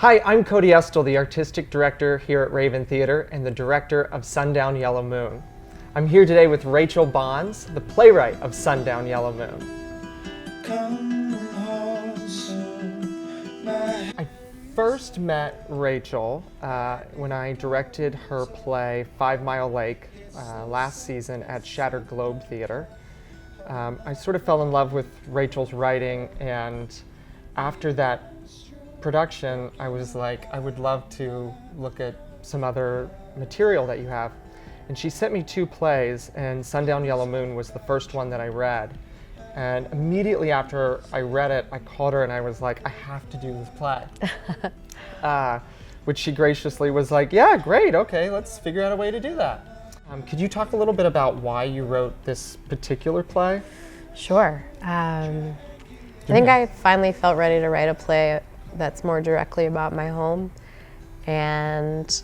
Hi, I'm Cody Estle, the Artistic Director here at Raven Theatre and the Director of Sundown, Yellow Moon. I'm here today with Rachel Bonds, the playwright of Sundown, Yellow Moon. I first met Rachel when I directed her play 5 Mile Lake last season at Shattered Globe Theatre. I sort of fell in love with Rachel's writing, and after that production, I was like, I would love to look at some other material that you have. And she sent me 2 plays, and Sundown Yellow Moon was the first one that I read. And immediately after I read it, I called her and I was like, I have to do this play. Which she graciously was like, yeah, great, okay, let's figure out a way to do that. Could you talk a little bit about why you wrote this particular play? Sure. I think I finally felt ready to write a play that's more directly about my home, and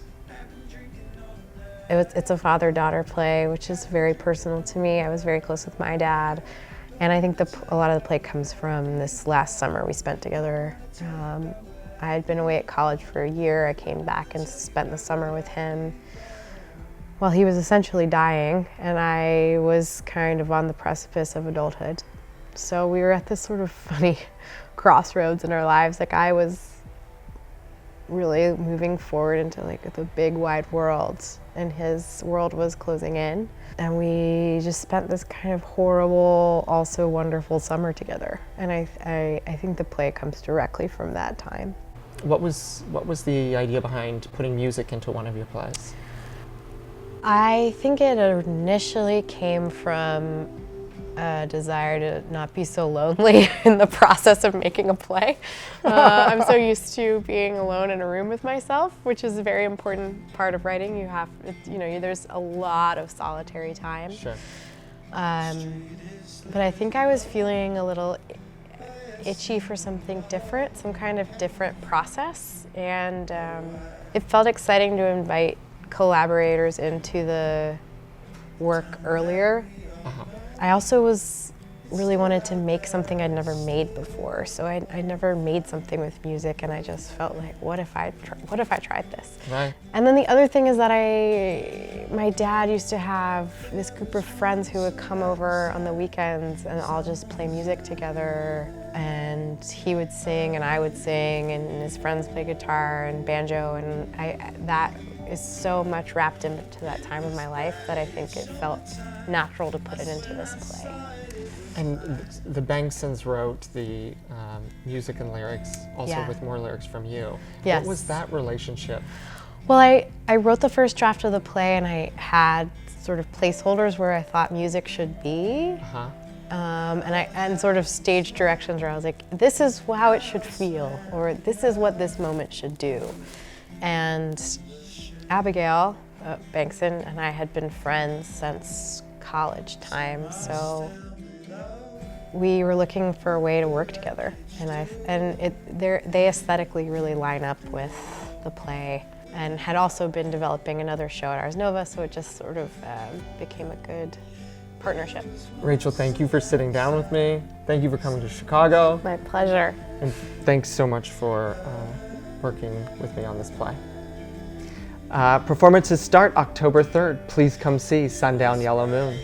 it's a father-daughter play, which is very personal to me. I was very close with my dad, and I think a lot of the play comes from this last summer we spent together. I had been away at college for a year. I came back and spent the summer with him while he was essentially dying, and I was kind of on the precipice of adulthood. So we were at this sort of funny crossroads in our lives. Like, I was really moving forward into like the big wide world, and his world was closing in. And we just spent this kind of horrible, also wonderful summer together. And I think the play comes directly from that time. What was the idea behind putting music into one of your plays? I think it initially came from a desire to not be so lonely in the process of making a play. I'm so used to being alone in a room with myself, which is a very important part of writing. There's a lot of solitary time. Sure. But I think I was feeling a little itchy for something different, some kind of different process, and it felt exciting to invite collaborators into the work earlier. I also really wanted to make something I'd never made before, so I never made something with music, and I just felt like, what if I tried this? Right. And then the other thing is that my dad used to have this group of friends who would come over on the weekends and all just play music together, and he would sing and I would sing, and his friends play guitar and banjo, and that is so much wrapped into that time of my life that I think it felt natural to put it into this play. And the Bengsons wrote the music and lyrics, also Yeah. with more lyrics from you. Yes. What was that relationship? Well, I wrote the first draft of the play, and I had sort of placeholders where I thought music should be. And sort of stage directions where I was like, this is how it should feel, or this is what this moment should do. And Abigail Bengson and I had been friends since college time, so we were looking for a way to work together, they aesthetically really line up with the play, and had also been developing another show at Ars Nova, so it just sort of became a good partnership. Rachel, thank you for sitting down with me. Thank you for coming to Chicago. My pleasure. And thanks so much for working with me on this play. Performances start October 3rd. Please come see Sundown Yellow Moon.